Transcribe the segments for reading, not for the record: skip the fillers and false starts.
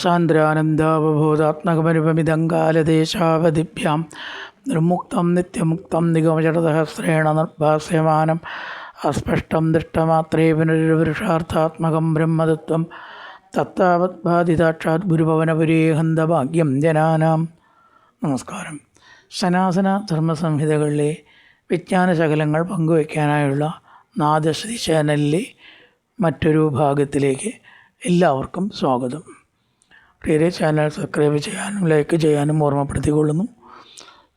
സാന്ദ്രാനന്ദാവബോധാത്മകമനുപമിതം കാലദേശാവധിഭ്യാം നിർമുക്തം നിത്യമുക്തം നിഗമജടസഹസ്രേണ നിർഭാസ്യമാനം അസ്പഷ്ടം ദൃഷ്ടമാത്രേ പുനരുപുരുഷാർത്ഥാത്മകം ബ്രഹ്മതത്വം തത്താവത്ബാധിതാക്ഷാത് ഗുരുഭവനപുരേഹന്തഭാഗ്യം ജനാനാം. നമസ്കാരം. സനാതന ധർമ്മസംഹിതകളിലെ വിജ്ഞാനശകലങ്ങൾ പങ്കുവയ്ക്കാനായുള്ള നാദശ്രീ ചാനലിലെ മറ്റൊരു ഭാഗത്തിലേക്ക് എല്ലാവർക്കും സ്വാഗതം. പ്രിയരെ, ചാനൽ സബ്സ്ക്രൈബ് ചെയ്യാനും ലൈക്ക് ചെയ്യാനും ഓർമ്മപ്പെടുത്തിക്കൊള്ളുന്നു.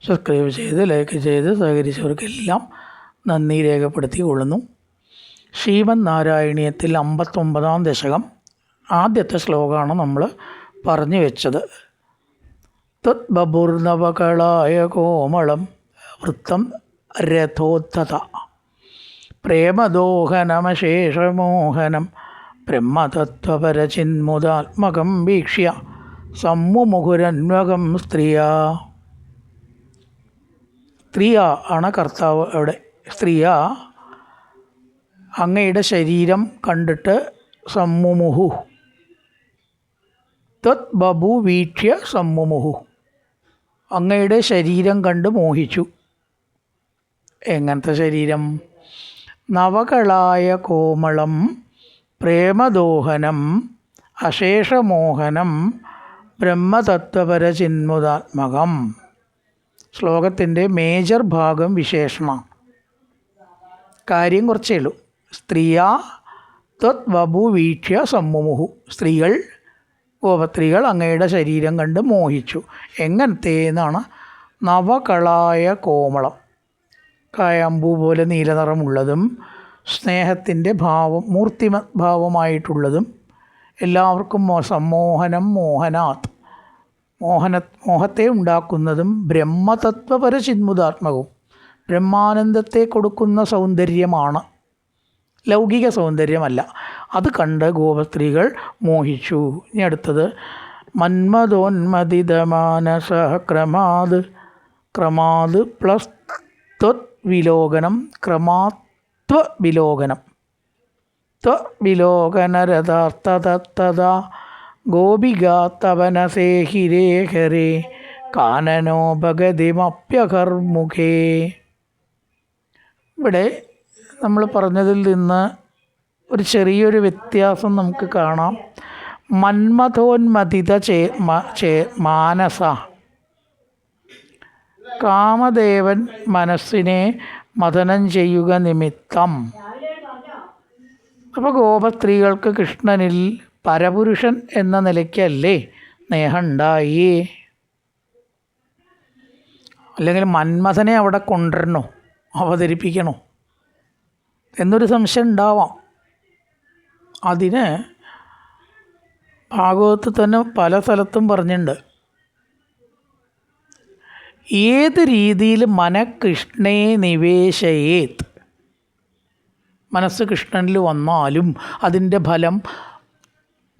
സബ്സ്ക്രൈബ് ചെയ്ത് ലൈക്ക് ചെയ്ത് സഹകരിച്ചവർക്കെല്ലാം നന്ദി രേഖപ്പെടുത്തിക്കൊള്ളുന്നു. ശ്രീമദ് നാരായണീയത്തിൽ 59-ാം ദശകം ആദ്യത്തെ ശ്ലോകമാണ് നമ്മൾ പറഞ്ഞു വെച്ചത്. തത് ബഭുർനവകളായ കോമളം വൃത്തം രഥോദ്ധത പ്രേമദോഹനമശേഷമോഹനം ബ്രഹ്മതത്വപരചിന്മുദാത്മകം വീക്ഷ്യ സമ്മുമുഖുരന്വകം സ്ത്രീയാ. സ്ത്രീയാ ആണ് കർത്താവ്. അവിടെ സ്ത്രീയാ അങ്ങയുടെ ശരീരം കണ്ടിട്ട് സമ്മുമുഹു തത് ബഭു വീക്ഷ്യ സമ്മുമുഹു അങ്ങയുടെ ശരീരം കണ്ട് മോഹിച്ചു. എങ്ങനത്തെ ശരീരം? നവകളായ കോമളം പ്രേമദോഹനം അശേഷമോഹനം ബ്രഹ്മതത്വപരചിന്മുദാത്മകം. ശ്ലോകത്തിൻ്റെ മേജർ ഭാഗം വിശേഷണം. കാര്യം കുറച്ചേ ഉള്ളൂ. സ്ത്രീയാ ത്വത് വപു വീക്ഷ്യ സമ്മുമുഹു. സ്ത്രീകൾ, ഗോപസ്ത്രീകൾ അങ്ങയുടെ ശരീരം കണ്ട് മോഹിച്ചു. എങ്ങനത്തെ എന്നാണ്? നവകളായ കോമളം, കായാമ്പൂ പോലെ നീലനിറമുള്ളതും സ്നേഹത്തിൻ്റെ മൂർത്തിമത് ഭാവമായിട്ടുള്ളതും എല്ലാവർക്കും സമ്മോഹനം മോഹനാത് മോഹത്തെ ഉണ്ടാക്കുന്നതും ബ്രഹ്മതത്വപരചിന്മുദാത്മകവും ബ്രഹ്മാനന്ദത്തെ കൊടുക്കുന്ന സൗന്ദര്യമാണ്, ലൗകിക സൗന്ദര്യമല്ല. അത് കണ്ട് ഗോപസ്ത്രീകൾ മോഹിച്ചു. ഇനി അടുത്തത് മന്മഥോന്മദിതമാനസ ക്രമാത് ക്രമാത് പ്ലസ് ത്വത് വിലോകനം ക്രമാത്വവിലോകനം ത്വവിലോകനരഥാർത്ഥതത്തതാ ഗോപികാത്തവനസേഹിരേഹരേ കാനനോ ഭഗതിമപ്യകർമുഖേ. ഇവിടെ നമ്മൾ പറഞ്ഞതിൽ നിന്ന് ഒരു ചെറിയൊരു വ്യത്യാസം നമുക്ക് കാണാം. മന്മഥോന്മദിത മാനസ, കാമദേവൻ മനസ്സിനെ മഥനം ചെയ്യുക നിമിത്തം. അപ്പോൾ ഗോപസ്ത്രീകൾക്ക് കൃഷ്ണനിൽ പരപുരുഷൻ എന്ന നിലയ്ക്കല്ലേ സ്നേഹമുണ്ടായി? അല്ലെങ്കിൽ മന്മഥനെ അവിടെ കൊണ്ടുവരണോ, അവതരിപ്പിക്കണോ എന്നൊരു സംശയം ഉണ്ടാവാം. അതിന് ഭാഗവത്ത് തന്നെ പല സ്ഥലത്തും പറഞ്ഞിട്ടുണ്ട്. ഏത് രീതിയിൽ മനഃകൃഷ്ണേ നിവേശയേത്, മനസ്സ് കൃഷ്ണനിൽ വന്നാലും അതിൻ്റെ ഫലം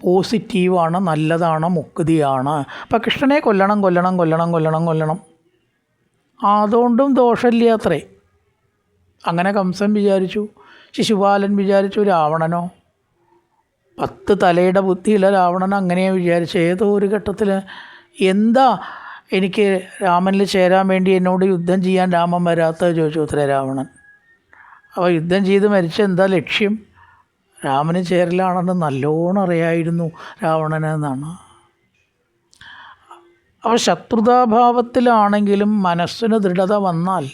പോസിറ്റീവാണ്, നല്ലതാണ്, മുക്തിയാണ്. അപ്പം കൃഷ്ണനെ കൊല്ലണം കൊല്ലണം കൊല്ലണം കൊല്ലണം കൊല്ലണം, അതുകൊണ്ടും ദോഷമില്ലാത്രേ. അങ്ങനെ കംസൻ വിചാരിച്ചു, ശിശുപാലൻ വിചാരിച്ചു, രാവണനോ 10 തലയുടെ ബുദ്ധിയുള്ള രാവണൻ അങ്ങനെയാണ് വിചാരിച്ചു. ഏതോ ഒരു ഘട്ടത്തിൽ എന്താ എനിക്ക് രാമനിൽ ചേരാൻ വേണ്ടി എന്നോട് യുദ്ധം ചെയ്യാൻ രാമൻ വരാത്തത് ചോദിച്ചു അത്രേ രാവണൻ. അപ്പോൾ യുദ്ധം ചെയ്ത് മരിച്ച എന്താ ലക്ഷ്യം? രാമന് ചേരലാണെന്ന് നല്ലോണം അറിയായിരുന്നു രാവണനെന്നാണ്. അപ്പോൾ ശത്രുതാഭാവത്തിലാണെങ്കിലും മനസ്സിന് ദൃഢത വന്നാൽ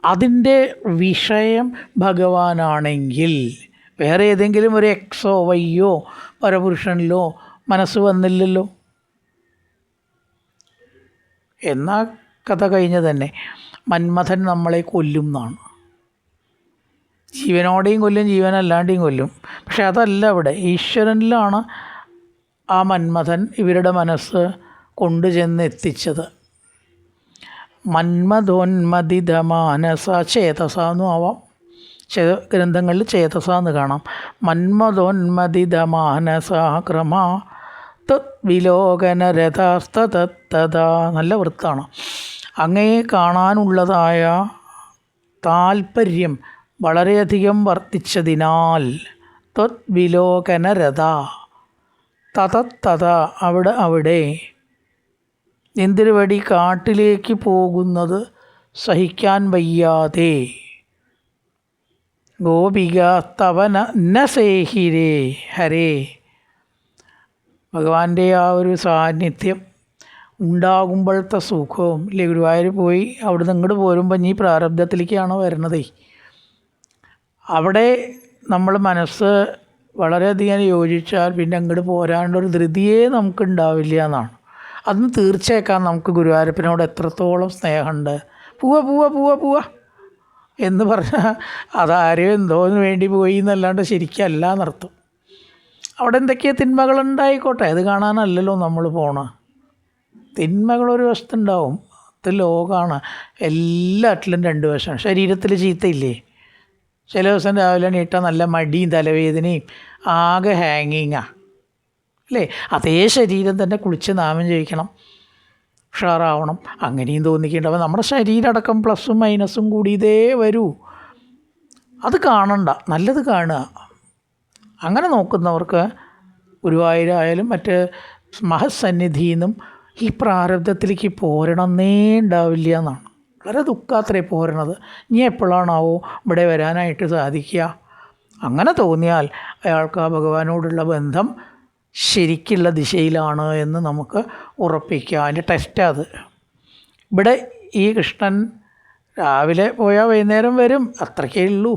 അതിൻ്റെ വിഷയം ഭഗവാനാണെങ്കിൽ വേറെ ഏതെങ്കിലും ഒരു എക്സോ വൈയോ പരപുരുഷനിലോ മനസ്സ് വന്നില്ലല്ലോ. എന്നാ കഥ കഴിഞ്ഞ് തന്നെ. മന്മഥൻ നമ്മളെ കൊല്ലും എന്നാണ്. ജീവനോടെയും കൊല്ലും, ജീവനല്ലാണ്ടെയും കൊല്ലും. പക്ഷെ അതല്ല ഇവിടെ. ഈശ്വരനിലാണ് ആ മന്മഥൻ ഇവരുടെ മനസ്സ് കൊണ്ടുചെന്ന് എത്തിച്ചത്. മന്മഥോന്മദിതമാനസ, ചേതസ എന്നും ആവാം, ചില ഗ്രന്ഥങ്ങളിൽ ചേതസ എന്ന് കാണാം. മന്മഥോന്മദിതമാനസ ക്രമ തദ്വിലോകനരഥാസ്തതത്തതാ. നല്ല വൃത്താണ്. അങ്ങയെ കാണാനുള്ളതായ താല്പര്യം വളരെയധികം വർദ്ധിച്ചതിനാൽ ത്വദ്വിലോകനരത തതത്തത അവിടെ എന്തിനു വേണ്ടി കാട്ടിലേക്ക് പോകുന്നത് സഹിക്കാൻ വയ്യാതെ ഗോപിക തവന ന സേഹിരേ ഹരേ ഭഗവാന്റെ ആ ഒരു സാന്നിധ്യം ഉണ്ടാകുമ്പോഴത്തെ സുഖവും ഇല്ലേ. ഗുരുവായൂർ പോയി അവിടുന്ന് ഇങ്ങോട്ട് പോരുമ്പോൾ ഈ പ്രാരബ്ധത്തിലേക്കാണ് വരുന്നത്. അവിടെ നമ്മൾ മനസ്സ് വളരെയധികം യോജിച്ചാൽ പിന്നെ അങ്ങോട്ട് പോരാണ്ടൊരു ധൃതിയേ നമുക്കുണ്ടാവില്ല എന്നാണ്. അതൊന്ന് തീർച്ചയാക്കാൻ നമുക്ക് ഗുരുവായൂരപ്പനോട് എത്രത്തോളം സ്നേഹമുണ്ട്. പോവാ എന്ന് പറഞ്ഞാൽ അതാരും എന്തോന്ന് വേണ്ടി പോയി എന്നല്ലാണ്ട് ശരിക്കല്ല എന്നർത്ഥം. അവിടെ എന്തൊക്കെയോ തിന്മകളുണ്ടായിക്കോട്ടെ, അത് കാണാനല്ലല്ലോ നമ്മൾ പോണത്. തിന്മകളൊരു വശത്തുണ്ടാവും, അത് ലോകമാണ്. എല്ലാറ്റിലും രണ്ട് വശം. ശരീരത്തിൽ ചീത്തയില്ലേ, ചില ദിവസം രാവിലെ എണീറ്റാൽ നല്ല മടിയും തലവേദനയും ആകെ ഹാങ്ങിങ്ങാണ് അല്ലേ. അതേ ശരീരം തന്നെ കുളിച്ച് നാമം ജയിക്കണം, ഉഷാറാവണം, അങ്ങനെയും തോന്നിക്കേണ്ട. അപ്പോൾ നമ്മുടെ ശരീരമടക്കം പ്ലസും മൈനസും കൂടി ഇതേ വരൂ. അത് കാണണ്ട, നല്ലത് കാണുക. അങ്ങനെ നോക്കുന്നവർക്ക് ഗുരുവായൂരായാലും മറ്റ് മഹസന്നിധിയിൽ നിന്നും ഈ പ്രാരബ്ധത്തിലേക്ക് പോരണന്നേ ഉണ്ടാവില്ല എന്നാണ്. വളരെ ദുഃഖാത്രേ പോരണത്. ഇനി എപ്പോഴാണാവോ ഇവിടെ വരാനായിട്ട് സാധിക്കുക? അങ്ങനെ തോന്നിയാൽ അയാൾക്ക് ആ ഭഗവാനോടുള്ള ബന്ധം ശരിക്കുള്ള ദിശയിലാണ് എന്ന് നമുക്ക് ഉറപ്പിക്കാം. അതിൻ്റെ ടെസ്റ്റാണ് അത്. ഇവിടെ ഈ കൃഷ്ണൻ രാവിലെ പോയാൽ വൈകുന്നേരം വരും, അത്രയ്ക്കേ ഉള്ളൂ.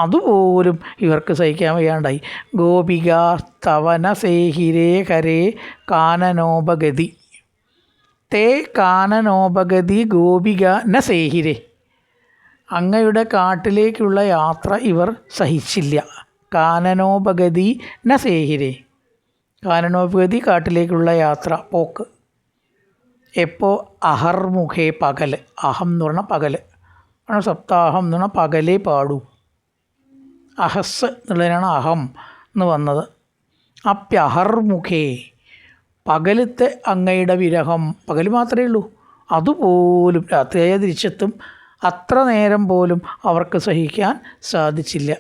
അതുപോലും ഇവർക്ക് സഹിക്കാൻ വയ്യാണ്ടായി. ഗോപിക സ്തവന സേഹിരേ ഹരേ കാനനോപഗതി തേ കാനനോപഗതി ഗോപിക ന സേഹിരേ. അങ്ങയുടെ കാട്ടിലേക്കുള്ള യാത്ര ഇവർ സഹിച്ചില്ല. കാനനോപഗതി ന സേഹിരേ. കാനനോപഗതി കാട്ടിലേക്കുള്ള യാത്ര, പോക്ക്. എപ്പോൾ അഹർമുഖേ പകൽ. അഹം എന്ന് പറഞ്ഞാൽ പകൽ, സപ്താഹം എന്ന് പറഞ്ഞാൽ പകലേ പാടൂ. അഹസ് എന്നുള്ളതിനാണ് അഹം എന്ന് വന്നത്. അപ്യഹർമുഖേ, പകലത്തെ അങ്ങയുടെ വിരഹം, പകൽ മാത്രമേ ഉള്ളൂ, അതുപോലും രാത്രിയായ തിരിച്ചെത്തും. അത്ര നേരം പോലും അവർക്ക് സഹിക്കാൻ സാധിച്ചില്ല.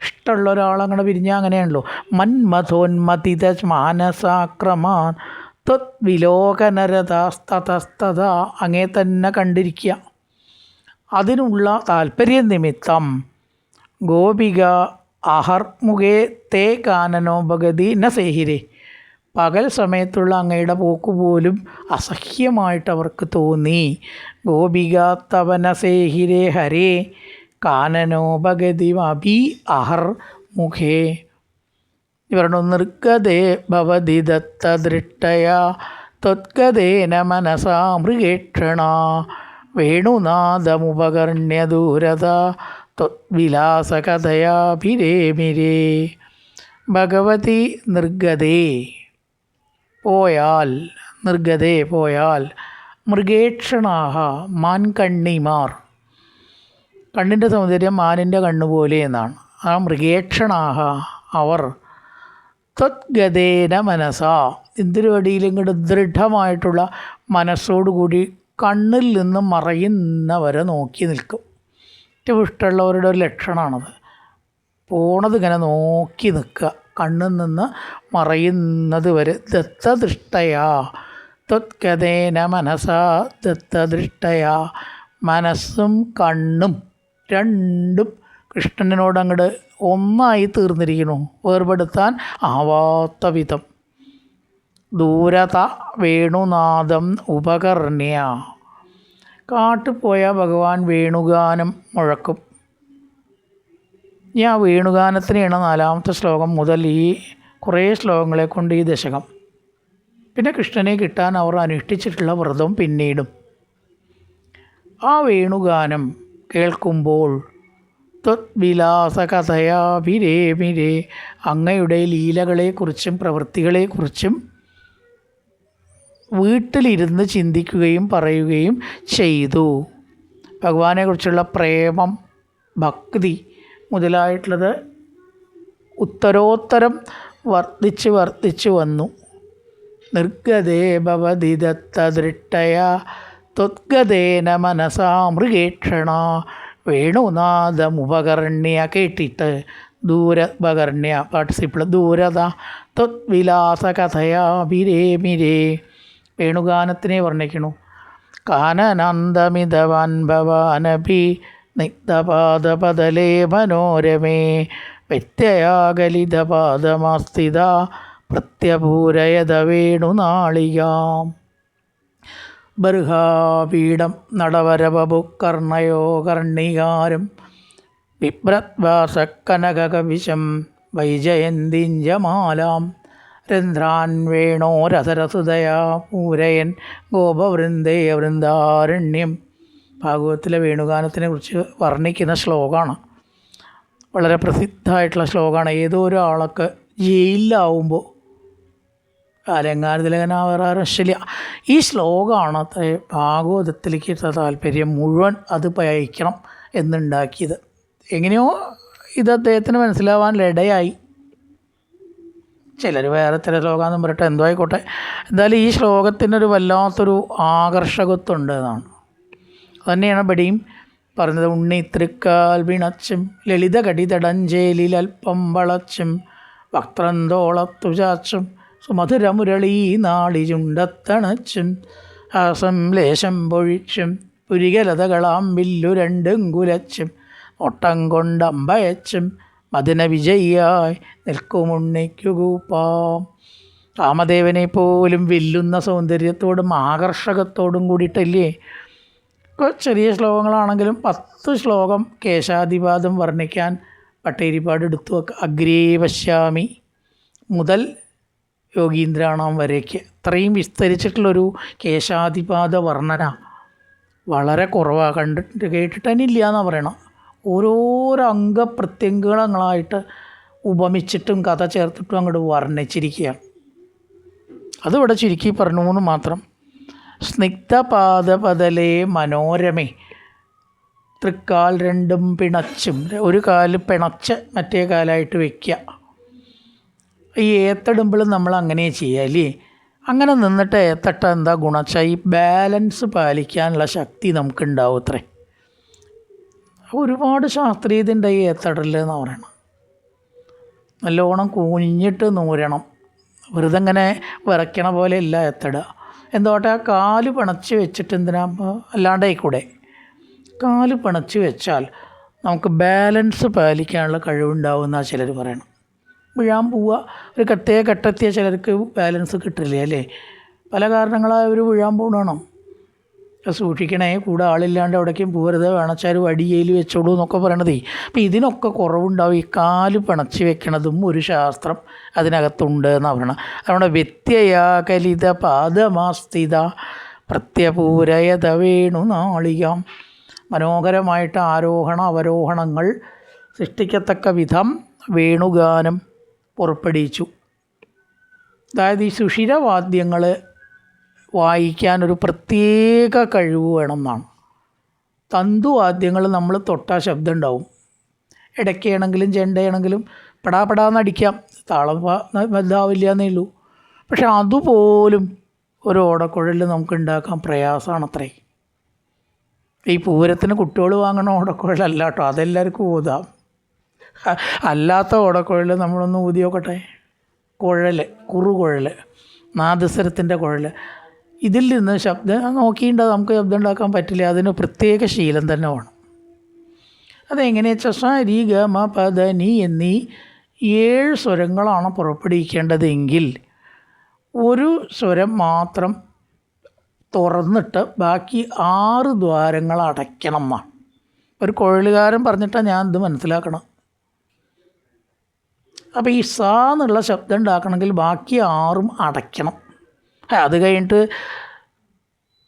ഇഷ്ടമുള്ള ഒരാളങ്ങനെ പിരിഞ്ഞാൽ അങ്ങനെയാണല്ലോ. മന്മഥോന്മതിത മാനസാക്രമാൻ ത്വദ്വിലോകനരതസ്തതസ്തത. അങ്ങേ തന്നെ കണ്ടിരിക്കുക. അതിനുള്ള താല്പര്യ നിമിത്തം ഗോപിക അഹർമുഖേ തേ കാനനോപഗതി ന സേഹിരേ. പകൽ സമയത്തുള്ള അങ്ങയുടെ പോക്ക് പോലും അസഹ്യമായിട്ട് അവർക്ക് തോന്നി. ഗോപിക തവന സേഹിരേ ഹരേ കാനനോപഗതി അഭി അഹർ മുഖേ. ഇവരുടെ നിർഗതേ ഭവതി ദത്തദൃഷ്ടയാ ത്വദ്ഗതേന മനസാ മൃഗേക്ഷണ വേണുനാദമുപകർണ്യ ദൂരത ത്വദ്വിലാസകഥയാഭിരേമിരേ. ഭഗവതി നിർഗതേ പോയാൽ, നിർഗതേ പോയാൽ, മൃഗേക്ഷണാഹ മാൻകണ്ണിമാർ. കണ്ണിൻ്റെ സൗന്ദര്യം മാനിൻ്റെ കണ്ണുപോലെ എന്നാണ്. ആ മൃഗേക്ഷണാഹ അവർ ത്വദ്ഗതേന മനസാ, എന്തിനടിയിലും ഇങ്ങോട്ട് ദൃഢമായിട്ടുള്ള മനസ്സോടുകൂടി കണ്ണിൽ നിന്ന് മറയുന്നവരെ നോക്കി നിൽക്കും. ഏറ്റവും ഇഷ്ടമുള്ളവരുടെ ഒരു ലക്ഷണമാണത്. പോണത് ഇങ്ങനെ നോക്കി നിൽക്കുക, കണ്ണിൽ നിന്ന് മറയുന്നത് വരെ. ദത്തദൃഷ്ടയാ ത്വദ്ഗതേന മനസാ ദത്തദൃഷ്ടയാ. മനസ്സും കണ്ണും രണ്ടും കൃഷ്ണനോട് അങ്ങോട്ട് ഒന്നായി തീർന്നിരിക്കുന്നു, വേർപെടുത്താൻ ആവാത്ത വിധം. ദൂരത വേണുനാദം ഉപകർണ്യ. കാട്ടിൽ പോയാൽ ഭഗവാൻ വേണുഗാനം മുഴക്കും. ഈ ആ വേണുഗാനത്തിനെയാണ് 4ാമത്തെ ശ്ലോകം മുതൽ ഈ കുറേ ശ്ലോകങ്ങളെ കൊണ്ട് ഈ ദശകം. പിന്നെ കൃഷ്ണനെ കിട്ടാൻ അവർ അനുഷ്ഠിച്ചിട്ടുള്ള വ്രതം പിന്നീടും. ആ വേണുഗാനം കേൾക്കുമ്പോൾ ത്വദ്വിലാസകഥയാഭിരേമിരേ, അങ്ങയുടെ ലീലകളെക്കുറിച്ചും പ്രവൃത്തികളെക്കുറിച്ചും വീട്ടിലിരുന്ന് ചിന്തിക്കുകയും പറയുകയും ചെയ്തു. ഭഗവാനെക്കുറിച്ചുള്ള പ്രേമം, ഭക്തി മുതലായിട്ടുള്ളത് ഉത്തരോത്തരം വർദ്ധിച്ച് വന്നു. നിർഗതേ ഭവതി ദത്തദൃഷ്ടയാ ത്വദ്ഗതേന മനസാ മൃഗേക്ഷണ വേണുനാദമുപകർണ്യ. കേട്ടിട്ട് ദൂരപകർണ്യ പാർട്ടിസിപ്പിൾ ദൂരത ത്വദ്വിലാസ കഥയാഭിരേമിരേ. വേണുഗാനത്തിനെ വർണ്ണിക്കണു. കാനനന്ദമിതവാൻ ഭവാനഭി നിഗ്ധപാദപദലേ മനോരമേ വ്യത്യയാകലിതപാദമാസ്ഥിത പ്രത്യപൂരയത വേണുനാളികാം. ബർഹാപീഠം നടവരവപു കർണയോ കർണികാരം ബിഭ്രദ്വാസക്കനകകവിശം വൈജയന്തിഞ്ചമാലാം രന്ധ്രാൻ വേണോരസരസുതയാ പൂരയൻ ഗോപവൃന്ദേ വൃന്ദാരണ്യം. ഭാഗവതത്തിലെ വേണുഗാനത്തിനെ കുറിച്ച് വർണ്ണിക്കുന്ന ശ്ലോകമാണ്. വളരെ പ്രസിദ്ധമായിട്ടുള്ള ശ്ലോകമാണ്. ഏതോ ഒരാൾക്ക് ജയിലിലാവുമ്പോൾ അലങ്കാരത്തിലകനാവാറും ശരി ഈ ശ്ലോകമാണ് ഭാഗവതത്തിലേക്ക് താല്പര്യം മുഴുവൻ അത് പയക്കണം എന്നുണ്ടാക്കിയത്. എങ്ങനെയോ ഇത് അദ്ദേഹത്തിന് മനസ്സിലാവാനിടയായി. ചിലർ വേറെ ചില ശ്ലോകമെന്നും പറയട്ടെ, എന്തോ ആയിക്കോട്ടെ. എന്തായാലും ഈ ശ്ലോകത്തിനൊരു വല്ലാത്തൊരു ആകർഷകത്വമുണ്ട് എന്നാണ്. അതുതന്നെയാണ് ഇവിടെയും പറഞ്ഞത്. ഉണ്ണി തൃക്കാൽ വിണച്ചും ലളിത കടിതടഞ്ചേലിൽ അല്പം വളച്ചും വക്ത്രന്തോളത്തു ചാച്ചും സുമധുരമുരളീ നാളി ചുണ്ടത്തണച്ചും ഹാസം ലേശം പൊഴിച്ചും പുരികലതകളാം വില്ലു രണ്ടും കുലച്ചും ഒട്ടം കൊണ്ടമ്പയച്ചും മദന വിജയിയായി നിൽക്കുമുണ്ണിക്കു കൂപ്പാം. കാമദേവനെ പോലും വെല്ലുന്ന സൗന്ദര്യത്തോടും ആകർഷകത്തോടും കൂടിയിട്ടല്ലേ. ചെറിയ ശ്ലോകങ്ങളാണെങ്കിലും 10 ശ്ലോകം കേശാദിപാദം വർണ്ണിക്കാൻ പട്ടേരിപ്പാട് എടുത്തു വെക്കുക. അഗ്രേ പശ്യാമി മുതൽ യോഗീന്ദ്രാണാം വരേക്ക് ഇത്രയും വിസ്തരിച്ചിട്ടുള്ളൊരു കേശാദിപാദ വർണ്ണന വളരെ കുറവാണ്. കണ്ടിട്ട് കേട്ടിട്ട് തന്നെ ഇല്ല എന്നാണ് പറയണം. ഓരോരോ അംഗപ്രത്യംഗങ്ങളായിട്ട് ഉപമിച്ചിട്ടും കഥ ചേർത്തിട്ടും അങ്ങോട്ട് വർണ്ണിച്ചിരിക്കുകയാണ്. അതിവിടെ ചുരുക്കി പറഞ്ഞു എന്ന് മാത്രം. സ്നിഗ്ധപാദപദലേ മനോരമേ തൃക്കാൽ രണ്ടും പിണച്ചും, ഒരു കാല് പിണച്ച് മറ്റേ കാലായിട്ട് വയ്ക്കുക. ഈ ഏത്തടുമ്പോഴും നമ്മൾ അങ്ങനെ ചെയ്യുക അല്ലേ. അങ്ങനെ നിന്നിട്ട് ഏത്തട്ട എന്താ ഗുണച്ചാൽ ഈ ബാലൻസ് പാലിക്കാനുള്ള ശക്തി നമുക്കുണ്ടാവും. അത്രേ ഒരുപാട് ശാസ്ത്രീയതയുണ്ട് ഈ ഏത്തടൽ എന്ന് പറയണം. നല്ലോണം കുഞ്ഞിട്ട് നൂരണം. വെറുതെ ഇങ്ങനെ വിറയ്ക്കണ പോലെ അല്ല ഏത്തട. എന്തോട്ടെ ആ കാല് പിണച്ച് വെച്ചിട്ട് എന്തിനാ അല്ലാണ്ടായിക്കൂടെ. കാല് പിണച്ച് വെച്ചാൽ നമുക്ക് ബാലൻസ് പാലിക്കാനുള്ള കഴിവുണ്ടാവുമെന്നാണ് ചിലർ പറയണം. വീഴാൻ പോവുക ഒരു കെട്ടെത്തിയ ചിലർക്ക് ബാലൻസ് കിട്ടില്ല അല്ലേ. പല കാരണങ്ങളായ ഒരു വീഴാൻ പോകണം. സൂക്ഷിക്കണേ, കൂടെ ആളില്ലാണ്ട് എവിടേക്കും പോകരുത്, വേണച്ചാൽ വടിയേൽ വെച്ചോളൂ എന്നൊക്കെ പറയണതേ. അപ്പം ഇതിനൊക്കെ കുറവുണ്ടാവും. ഈ കാല് പിണച്ച് വെക്കണതും ഒരു ശാസ്ത്രം അതിനകത്തുണ്ട് എന്നാണ് പറയണം. നമ്മുടെ വ്യത്യയാകലിത പാദമാസ്ഥിത പ്രത്യപൂരയത വേണുനാളികാം. മനോഹരമായിട്ട് ആരോഹണ അവരോഹണങ്ങൾ സൃഷ്ടിക്കത്തക്ക വിധം വേണുഗാനം പുറപ്പെടുവിച്ചു. അതായത് ഈ സുഷിരവാദ്യങ്ങൾ വായിക്കാനൊരു പ്രത്യേക കഴിവ് വേണമെന്നാണ്. തന്തുവാദ്യങ്ങൾ നമ്മൾ തൊട്ടാൽ ശബ്ദം ഉണ്ടാവും. ഇടയ്ക്കാണെങ്കിലും ചെണ്ടയാണെങ്കിലും പെടാപ്പെടാന്ന് അടിക്കാം, താളം വലുതാവില്ല എന്നേ ഉള്ളൂ. പക്ഷെ അതുപോലും ഒരു ഓടക്കുഴൽ നമുക്ക് ഉണ്ടാക്കാൻ പ്രയാസമാണത്രേ. ഈ പൂരത്തിന് കുട്ടികൾ വാങ്ങണ ഓടക്കുഴലല്ല കേട്ടോ, അതെല്ലാവർക്കും ഊതാം. അല്ലാത്ത ഓടക്കുഴൽ നമ്മളൊന്ന് ഊതി നോക്കട്ടെ. കുഴൽ, കുറുകുഴൽ, നാദസ്വരത്തിൻ്റെ കുഴൽ, ഇതിൽ നിന്ന് ശബ്ദം നോക്കിയിട്ട് നമുക്ക് ശബ്ദം ഉണ്ടാക്കാൻ പറ്റില്ല. അതിന് പ്രത്യേക ശീലം തന്നെ വേണം. അതെങ്ങനെയാ വെച്ചാൽ സ രി ഗ മ പ ധ നി എന്നീ 7 സ്വരങ്ങളാണ് പുറപ്പെടുവിക്കേണ്ടതെങ്കിൽ ഒരു സ്വരം മാത്രം തുറന്നിട്ട് ബാക്കി 6 ദ്വാരങ്ങൾ അടയ്ക്കണം എന്നാണ് ഒരു കുഴലുകാരൻ പറഞ്ഞിട്ടാണ് ഞാൻ ഇത് മനസ്സിലാക്കണം. അപ്പോൾ ഈ സ എന്നുള്ള ശബ്ദം ഉണ്ടാക്കണമെങ്കിൽ ബാക്കി 6ഉം അടയ്ക്കണം. അത് കഴിഞ്ഞിട്ട്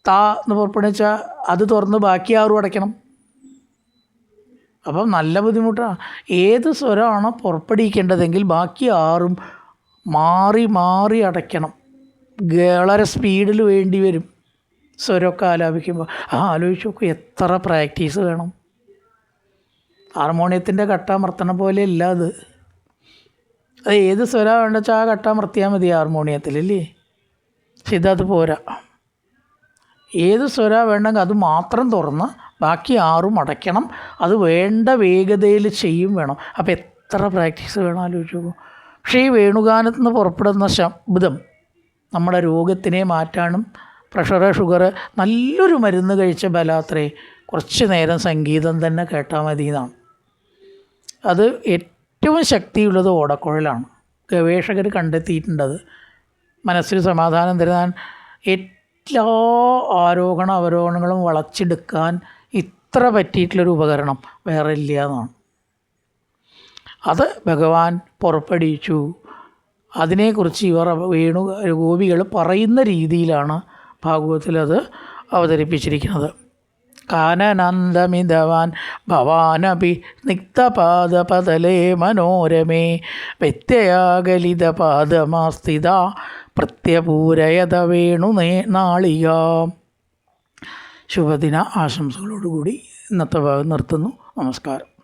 താ എന്ന് പുറപ്പെടുവിച്ചാൽ അത് തുറന്ന് ബാക്കി 6ഉം അടയ്ക്കണം. അപ്പം നല്ല ബുദ്ധിമുട്ടാണ്. ഏത് സ്വരമാണോ പുറപ്പെടുവിക്കേണ്ടതെങ്കിൽ ബാക്കി 6ഉം മാറി മാറി അടയ്ക്കണം. വളരെ സ്പീഡിൽ വേണ്ടി വരും സ്വരമൊക്കെ ആലാപിക്കുമ്പോൾ. ആലോചിച്ച് നോക്കും, എത്ര പ്രാക്ടീസ് വേണം. ഹാർമോണിയത്തിൻ്റെ കട്ടാമർത്തണ പോലെയല്ല അത്. അത് ഏത് സ്വരം വേണ്ട വെച്ചാൽ ആ കട്ടാമർത്തിയാൽ മതി ഹാർമോണിയത്തിലല്ലേ. പക്ഷെ ഇതത് പോരാ. ഏത് സ്വരം വേണ്ടെങ്കിൽ അത് മാത്രം തുറന്ന് ബാക്കി 6ഉം അടയ്ക്കണം. അത് വേണ്ട വേഗതയിൽ ചെയ്യും വേണം. അപ്പോൾ എത്ര പ്രാക്ടീസ് വേണം ആലോചിച്ച് നോക്കും. പക്ഷേ ഈ വേണുഗാനത്തിൽ നിന്ന് പുറപ്പെടുന്ന ശബ്ദം നമ്മുടെ രോഗത്തിനെ മാറ്റാനും പ്രഷറ് ഷുഗറ് നല്ലൊരു മരുന്ന് കഴിച്ച ബലാത്രേ കുറച്ച് നേരം സംഗീതം തന്നെ കേട്ടാൽ മതി എന്നാണ്. അത് ഏറ്റവും ശക്തിയുള്ളത് ഓടക്കുഴലാണ്. ഗവേഷകർ കണ്ടെത്തിയിട്ടുണ്ടത്. മനസ്സിൽ സമാധാനം തരാൻ എല്ലാ ആരോഹണ അവരോഹണങ്ങളും വളച്ചെടുക്കാൻ ഇത്ര പറ്റിയിട്ടുള്ളൊരു ഉപകരണം വേറെ ഇല്ല എന്നാണ്. അത് ഭഗവാൻ പുറപ്പെടുവിച്ചു. അതിനെക്കുറിച്ച് ഇവർ ഗോപികൾ പറയുന്ന രീതിയിലാണ് ഭാഗവതത്തിൽ അത് അവതരിപ്പിച്ചിരിക്കുന്നത്. കാനനന്ദമിതവാൻ ഭവാനപി സ്നിഗ്ധപാദപതലേ മനോരമേ വ്യത്യയാകലിതപാദമാസ്ഥിത പ്രത്യപൂരയത വേണു നാളിക. ശുഭദിന ആശംസകളോടുകൂടി ഇന്നത്തെ ഭാഗം നിർത്തുന്നു. നമസ്കാരം.